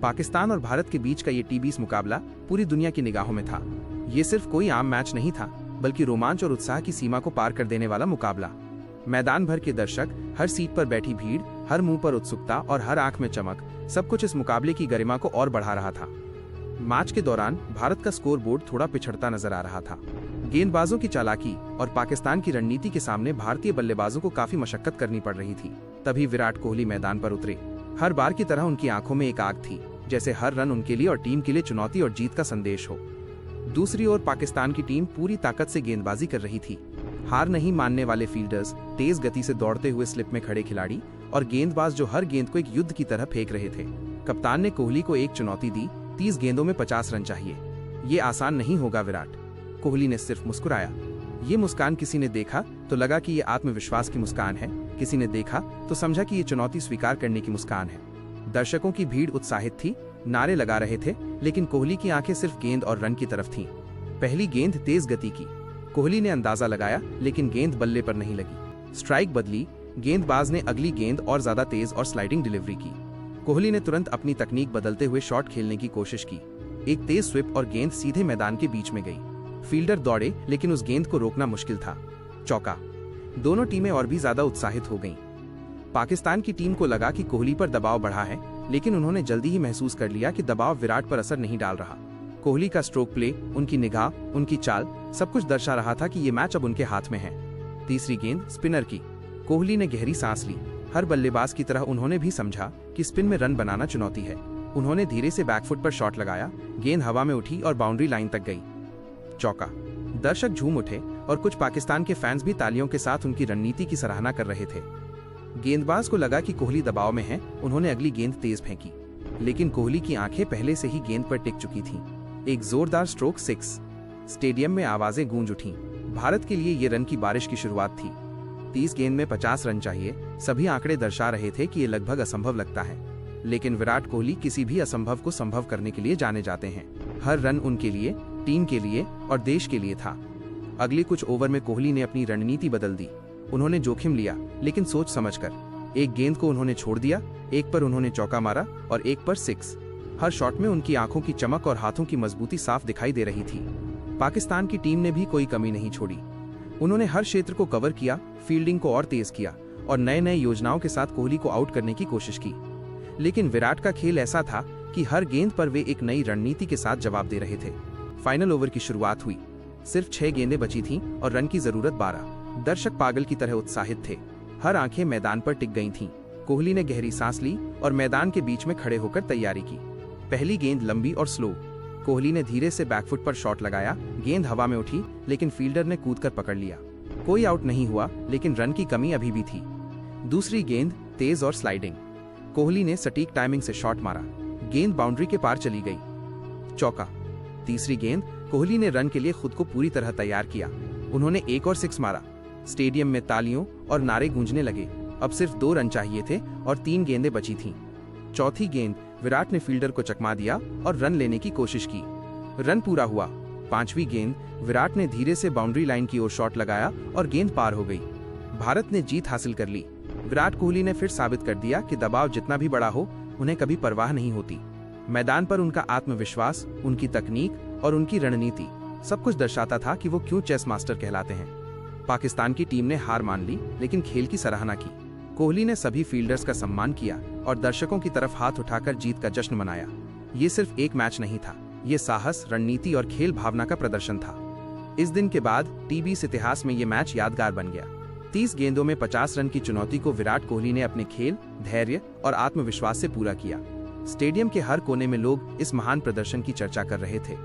पाकिस्तान और भारत के बीच का ये टी20 मुकाबला पूरी दुनिया की निगाहों में था। ये सिर्फ कोई आम मैच नहीं था, बल्कि रोमांच और उत्साह की सीमा को पार कर देने वाला मुकाबला। मैदान भर के दर्शक, हर सीट पर बैठी भीड़, हर मुंह पर उत्सुकता और हर आंख में चमक, सब कुछ इस मुकाबले की गरिमा को और बढ़ा रहा था। मैच के दौरान भारत का स्कोर बोर्ड थोड़ा पिछड़ता नजर आ रहा था। गेंदबाजों की चालाकी और पाकिस्तान की रणनीति के सामने भारतीय बल्लेबाजों को काफी मशक्कत करनी पड़ रही थी। तभी विराट कोहली मैदान पर उतरे। हर बार की तरह उनकी आंखों में एक आग थी, जैसे हर रन उनके लिए और टीम के लिए चुनौती और जीत का संदेश हो। दूसरी ओर पाकिस्तान की टीम पूरी ताकत से गेंदबाजी कर रही थी। हार नहीं मानने वाले फील्डर्स, तेज गति से दौड़ते हुए स्लिप में खड़े खिलाड़ी और गेंदबाज जो हर गेंद को एक युद्ध की तरह फेंक रहे थे। कप्तान ने कोहली को एक चुनौती दी, 30 गेंदों में 50 रन चाहिए। ये आसान नहीं होगा विराट। कोहली ने सिर्फ मुस्कुराया। ये मुस्कान किसी ने देखा तो लगा कि ये आत्मविश्वास की मुस्कान है, किसी ने देखा तो समझा कि ये चुनौती स्वीकार करने की मुस्कान है। दर्शकों की भीड़ उत्साहित थी, नारे लगा रहे थे, लेकिन कोहली की आंखें सिर्फ गेंद और रन की तरफ थीं। पहली गेंद तेज गति की। कोहली ने अंदाजा लगाया, लेकिन गेंद बल्ले पर नहीं लगी। स्ट्राइक बदली, गेंदबाज ने अगली गेंद और ज्यादा तेज और स्लाइडिंग डिलीवरी की। कोहली ने तुरंत अपनी तकनीक बदलते हुए शॉट खेलने की कोशिश की। एक तेज स्विप और गेंद सीधे मैदान के बीच में गई। फील्डर दौड़े, लेकिन उस गेंद को रोकना मुश्किल था। चौका। दोनों टीमें और भी ज्यादा उत्साहित हो गईं। पाकिस्तान की टीम को लगा कि कोहली पर दबाव बढ़ा है, लेकिन उन्होंने जल्दी ही महसूस कर लिया कि दबाव विराट पर असर नहीं डाल रहा। कोहली का स्ट्रोक प्ले, उनकी निगाह, उनकी चाल, सब कुछ दर्शा रहा था कि ये मैच अब उनके हाथ में है। तीसरी गेंद स्पिनर की। कोहली ने गहरी सांस ली। हर बल्लेबाज की तरह उन्होंने भी समझा कि स्पिन में रन बनाना चुनौती है। उन्होंने धीरे से बैकफुट पर शॉट लगाया, गेंद हवा में उठी और बाउंड्री लाइन तक गई। चौका। दर्शक झूम उठे और कुछ पाकिस्तान के फैंस भी तालियों के साथ उनकी रणनीति की सराहना कर रहे थे। गेंदबाज को लगा कि कोहली दबाव में है, उन्होंने अगली गेंद तेज फेंकी, लेकिन कोहली की आंखें पहले से ही गेंद पर टिक चुकी थीं। एक जोरदार स्ट्रोक 6। स्टेडियम में आवाजें गूंज उठीं। भारत के लिए ये रन की बारिश की शुरुआत थी। 30 गेंद में 50 रन चाहिए। सभी आंकड़े दर्शा रहे थे कि ये लगभग असंभव लगता है, लेकिन विराट कोहली किसी भी असंभव को संभव करने के लिए जाने जाते हैं। हर रन उनके लिए, टीम के लिए और देश के लिए था। अगले कुछ ओवर में कोहली ने अपनी रणनीति बदल दी। उन्होंने जोखिम लिया, लेकिन सोच समझकर। एक गेंद को उन्होंने छोड़ दिया, एक पर उन्होंने चौका मारा और एक पर 6। हर शॉट में उनकी आंखों की चमक और हाथों की मजबूती साफ दिखाई दे रही थी। पाकिस्तान की टीम ने भी कोई कमी नहीं छोड़ी। उन्होंने हर क्षेत्र को कवर किया, फील्डिंग को और तेज किया और नए नए योजनाओं के साथ कोहली को आउट करने की कोशिश की। लेकिन विराट का खेल ऐसा था कि हर गेंद पर वे एक नई रणनीति के साथ जवाब दे रहे थे। फाइनल ओवर की शुरुआत हुई। सिर्फ 6 गेंदें बची थीं और रन की जरूरत 12। दर्शक पागल की तरह उत्साहित थे। हर आंखें मैदान पर टिक गई थीं। कोहली ने गहरी सांस ली और मैदान के बीच में खड़े होकर तैयारी की। पहली गेंद लंबी और स्लो। कोहली ने धीरे से बैकफुट पर शॉट लगाया, गेंद हवा में उठी, लेकिन फील्डर ने कूदकर पकड़ लिया। कोई आउट नहीं हुआ, लेकिन रन की कमी अभी भी थी। दूसरी गेंद तेज और स्लाइडिंग। कोहली ने सटीक टाइमिंग से शॉट मारा, गेंद बाउंड्री के पार चली गई। चौका। तीसरी गेंद। कोहली ने रन के लिए खुद को पूरी तरह तैयार किया। उन्होंने एक और 6 मारा। स्टेडियम में तालियों और नारे गूंजने लगे। अब सिर्फ 2 रन चाहिए थे और 3 गेंदें बची थीं। चौथी गेंद। विराट ने फील्डर को चकमा दिया और रन लेने की कोशिश की। रन पूरा हुआ। 5वीं गेंद। विराट ने धीरे से बाउंड्री लाइन की ओर शॉट लगाया और गेंद पार हो गई। भारत ने जीत हासिल कर ली। विराट कोहली ने फिर साबित कर दिया कि दबाव जितना भी बड़ा हो, उन्हें कभी परवाह नहीं होती। मैदान पर उनका आत्मविश्वास, उनकी तकनीक और उनकी रणनीति सब कुछ दर्शाता था कि वो क्यों चेस मास्टर कहलाते हैं। पाकिस्तान की टीम ने हार मान ली, लेकिन खेल की सराहना की। कोहली ने सभी फील्डर्स का सम्मान किया और दर्शकों की तरफ हाथ उठाकर जीत का जश्न मनाया। ये सिर्फ एक मैच नहीं था, ये साहस, रणनीति और खेल भावना का प्रदर्शन था। इस दिन के बाद टी20 इतिहास में ये मैच यादगार बन गया। 30 गेंदों में 50 रन की चुनौती को विराट कोहली ने अपने खेल, धैर्य और आत्मविश्वास से पूरा किया। स्टेडियम के हर कोने में लोग इस महान प्रदर्शन की चर्चा कर रहे थे।